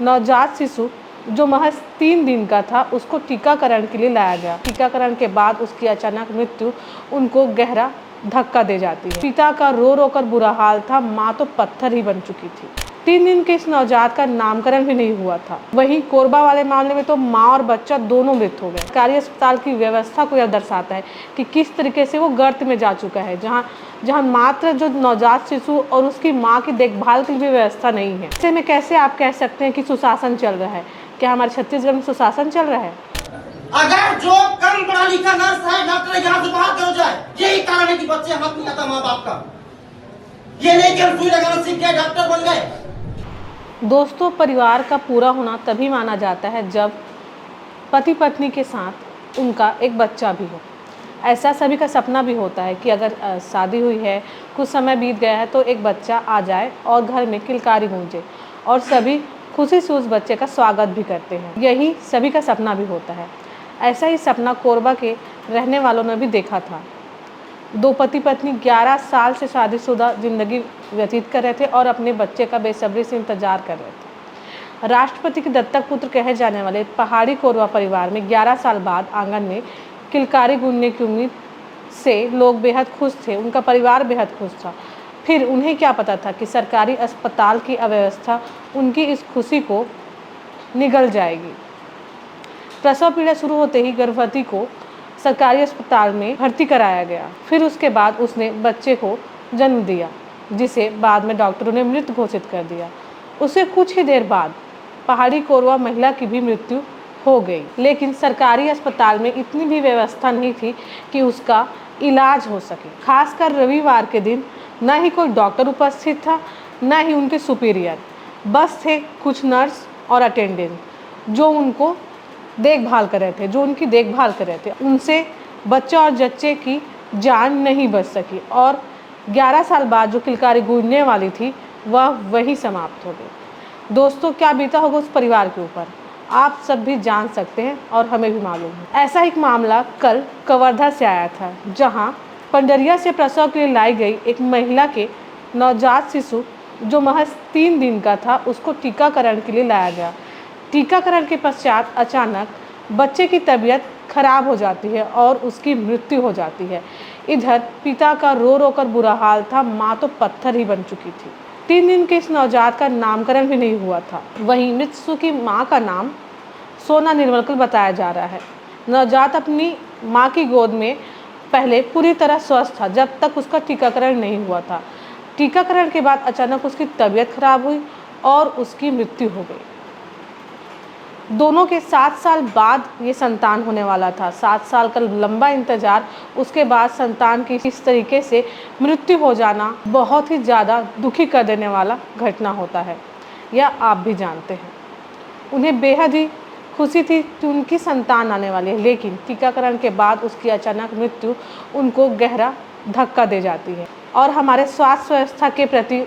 नवजात शिशु जो महज 3 दिन का था उसको टीकाकरण के लिए लाया गया। टीकाकरण के बाद उसकी अचानक मृत्यु उनको गहरा धक्का दे जाती है। पिता का रो रो कर बुरा हाल था, माँ तो पत्थर ही बन चुकी थी। 3 दिन के इस नवजात का नामकरण भी नहीं हुआ था। वहीं कोरबा वाले मामले में तो माँ और बच्चा दोनों मृत हो गए। सरकारी अस्पताल की व्यवस्था को यह दर्शाता है कि किस तरीके से वो गर्त में जा चुका है, जहाँ मात्र जो नवजात शिशु और उसकी माँ की देखभाल की भी व्यवस्था नहीं है। ऐसे में कैसे आप कह सकते हैं कि सुशासन चल रहा है? क्या हमारे छत्तीसगढ़ में सुशासन चल रहा है? अगर जो कम पढ़ा लिखा नर्स है, डॉक्टर यहाँ से बाहर करो जाए, यही कारण है कि बच्चे हाथ नहीं आता माँ बाप का। ये नहीं कि हम सुई लगाना सीख गए, डॉक्टर बन गए। दोस्तों, परिवार का पूरा होना तभी माना जाता है जब पति पत्नी के साथ उनका एक बच्चा भी हो। ऐसा सभी का सपना भी होता है कि अगर शादी हुई है, कुछ समय बीत गया है तो एक बच्चा आ जाए और घर में किलकारी गूंजे और सभी खुशी से उस बच्चे का स्वागत भी करते हैं। यही सभी का सपना भी होता है। ऐसा ही सपना कोरबा के रहने वालों ने भी देखा था। 2 पति पत्नी 11 साल से शादीशुदा जिंदगी व्यतीत कर रहे थे और अपने बच्चे का बेसब्री से इंतजार कर रहे थे। राष्ट्रपति के दत्तक पुत्र कहे जाने वाले पहाड़ी कोरबा परिवार में 11 साल बाद आंगन में किलकारी गूंजने की उम्मीद से लोग बेहद खुश थे। उनका परिवार बेहद खुश था। फिर उन्हें क्या पता था कि सरकारी अस्पताल की अव्यवस्था उनकी इस खुशी को निगल जाएगी। प्रसव पीड़ा शुरू होते ही गर्भवती को सरकारी अस्पताल में भर्ती कराया गया। फिर उसके बाद उसने बच्चे को जन्म दिया, जिसे बाद में डॉक्टरों ने मृत घोषित कर दिया। उससे कुछ ही देर बाद पहाड़ी कोरबा महिला की भी मृत्यु हो गई। लेकिन सरकारी अस्पताल में इतनी भी व्यवस्था नहीं थी कि उसका इलाज हो सके। खासकर रविवार के दिन न ही कोई डॉक्टर उपस्थित था, न ही उनके सुपीरियर। बस थे कुछ नर्स और अटेंडेंट जो उनकी देखभाल कर रहे थे। उनसे बच्चा और जच्चे की जान नहीं बच सकी और 11 साल बाद जो किलकारी गूंजने वाली थी वह वही समाप्त हो गई। दोस्तों, क्या बीता होगा उस परिवार के ऊपर, आप सब भी जान सकते हैं और हमें भी मालूम है। ऐसा एक मामला कल कवर्धा से आया था, जहां पंडरिया से प्रसव के लिए लाई गई एक महिला के नवजात शिशु जो महज 3 दिन का था उसको टीकाकरण के लिए लाया गया। टीकाकरण के पश्चात अचानक बच्चे की तबीयत खराब हो जाती है और उसकी मृत्यु हो जाती है। इधर पिता का रो रो कर बुरा हाल था, माँ तो पत्थर ही बन चुकी थी। 3 दिन के इस नवजात का नामकरण भी नहीं हुआ था। वहीं मृत शिशु की माँ का नाम सोना निर्मलकर बताया जा रहा है। नवजात अपनी माँ की गोद में पहले पूरी तरह स्वस्थ था जब तक उसका टीकाकरण नहीं हुआ था। टीकाकरण के बाद अचानक उसकी तबीयत खराब हुई और उसकी मृत्यु हो गई। दोनों के 7 साल बाद ये संतान होने वाला था। 7 साल का लंबा इंतजार, उसके बाद संतान की इस तरीके से मृत्यु हो जाना बहुत ही ज़्यादा दुखी कर देने वाला घटना होता है, यह आप भी जानते हैं। उन्हें बेहद ही खुशी थी कि उनकी संतान आने वाली है, लेकिन टीकाकरण के बाद उसकी अचानक मृत्यु उनको गहरा धक्का दे जाती है और हमारे स्वास्थ्य व्यवस्था के प्रति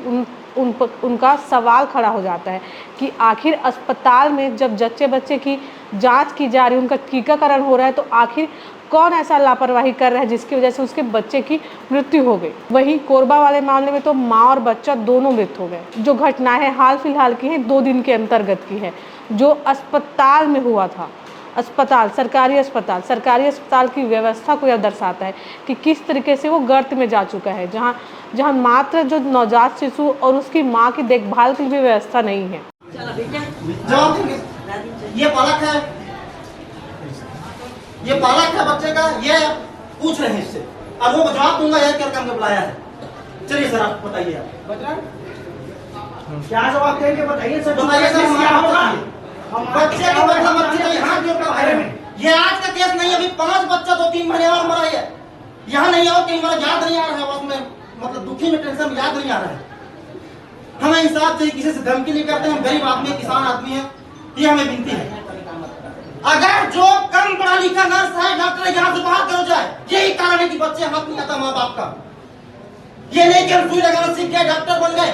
उनका सवाल खड़ा हो जाता है कि आखिर अस्पताल में जब जच्चे बच्चे की जांच की जा रही है, उनका टीकाकरण हो रहा है, तो आखिर कौन ऐसा लापरवाही कर रहा है जिसकी वजह से उसके बच्चे की मृत्यु हो गई। वहीं कोरबा वाले मामले में तो माँ और बच्चा दोनों मृत हो गए। जो घटनाएं हाल फिलहाल की हैं, 2 दिन के अंतर्गत की है, जो अस्पताल में हुआ था। सरकारी अस्पताल की व्यवस्था को यह दर्शाता है कि किस तरीके से वो गर्त में जा चुका है, जहाँ मात्र जो नवजात शिशु और उसकी माँ की देखभाल की भी व्यवस्था नहीं है। ये बालक है बच्चे का, ये पूछ रहे हैं इससे और वो जवाब दूंगा। यह क्या काम बुलाया है? चलिए सर, आप बताइए। आप क्या जवाब देंगे बताइए सर। बताइए सर, क्या होगा बच्चे का मतलब बच्चे यहाँ क्यों कर रहे हैं? ये आज का केस नहीं, अभी 5 बच्चा 2-3 महीने और मरा है। यहाँ नहीं आओ, कहीं मेरा याद नहीं आ रहा है, बस में मतलब दुखी में टेंशन याद नहीं आ रहा है। हमें इंसाफ चाहिए, किसी से धमकी नहीं करते। हम गरीब आदमी, किसान आदमी है, ये हमें विनती है। अगर जो कम पढ़ा लिखा नर्स है, डॉक्टर यहाँ से बाहर करो जाए, यही कारण है कि बच्चे हाथ नहीं आता माँ बाप का। ये नहीं कि हम सुई लगाना सीख गए, डॉक्टर बन गए,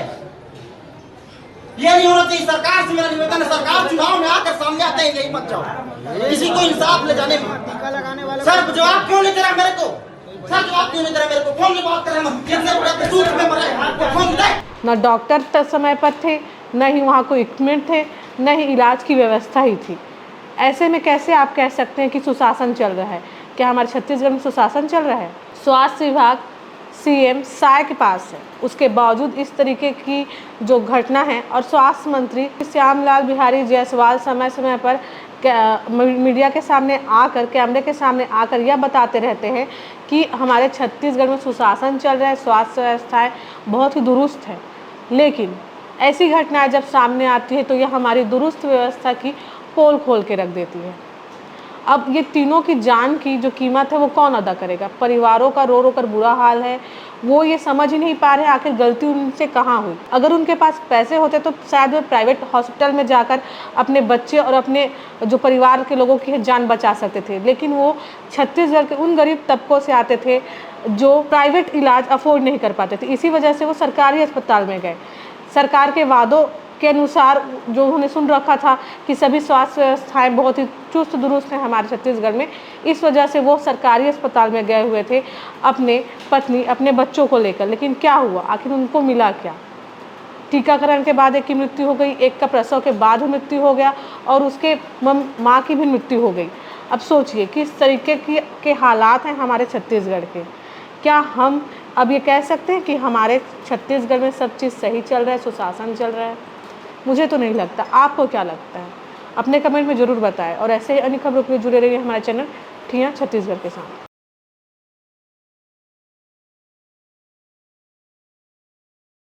ये नहीं होना चाहिए। सरकार से मेरा निवेदन है, सरकार चुनाव में आकर सामने आते हैं, यही मत जाओ, किसी को इंसाफ ले जाने में। सर जवाब क्यों नहीं दे रहा मेरे को? सर जवाब क्यों नहीं दे रहा मेरे को? फोन में बात कर रहे हैं, न डॉक्टर समय पर थे, न ही वहाँ कोई इक्विपमेंट थे, न ही इलाज की व्यवस्था ही थी। ऐसे में कैसे आप कह सकते हैं कि सुशासन चल रहा है? क्या हमारे छत्तीसगढ़ में सुशासन चल रहा है? स्वास्थ्य विभाग सीएम साय के पास है, उसके बावजूद इस तरीके की जो घटना है, और स्वास्थ्य मंत्री श्यामलाल बिहारी जायसवाल समय समय पर मीडिया के सामने आकर, कैमरे के सामने आकर यह बताते रहते हैं कि हमारे छत्तीसगढ़ में सुशासन चल रहा है, स्वास्थ्य व्यवस्थाएं बहुत ही दुरुस्त है। लेकिन ऐसी घटनाएं जब सामने आती है तो यह हमारी दुरुस्त व्यवस्था की पोल खोल के रख देती है। अब ये तीनों की जान की जो कीमत है वो कौन अदा करेगा? परिवारों का रो रो कर बुरा हाल है, वो ये समझ ही नहीं पा रहे आखिर गलती उनसे कहाँ हुई। अगर उनके पास पैसे होते तो शायद वे प्राइवेट हॉस्पिटल में जाकर अपने बच्चे और अपने जो परिवार के लोगों की जान बचा सकते थे, लेकिन वो छत्तीसगढ़ के उन गरीब तबकों से आते थे जो प्राइवेट इलाज अफोर्ड नहीं कर पाते थे। इसी वजह से वो सरकारी अस्पताल में गए। सरकार के वादों के अनुसार जो उन्होंने सुन रखा था कि सभी स्वास्थ्य व्यवस्थाएं बहुत ही चुस्त दुरुस्त हैं हमारे छत्तीसगढ़ में, इस वजह से वो सरकारी अस्पताल में गए हुए थे अपने पत्नी, अपने बच्चों को लेकर। लेकिन क्या हुआ? आखिर उनको मिला क्या? टीकाकरण के बाद एक की मृत्यु हो गई, एक का प्रसव के बाद भी मृत्यु हो गया, और उसके माँ की भी मृत्यु हो गई। अब सोचिए किस तरीके के हालात हैं हमारे छत्तीसगढ़ के। क्या हम अब ये कह सकते हैं कि हमारे छत्तीसगढ़ में सब चीज़ सही चल रहा है, सुशासन चल रहा है? मुझे तो नहीं लगता। आपको क्या लगता है? अपने कमेंट में ज़रूर बताएं, और ऐसे ही अन्य खबरों के लिए जुड़े रहिए हमारे चैनल ठिया छत्तीसगढ़ के साथ।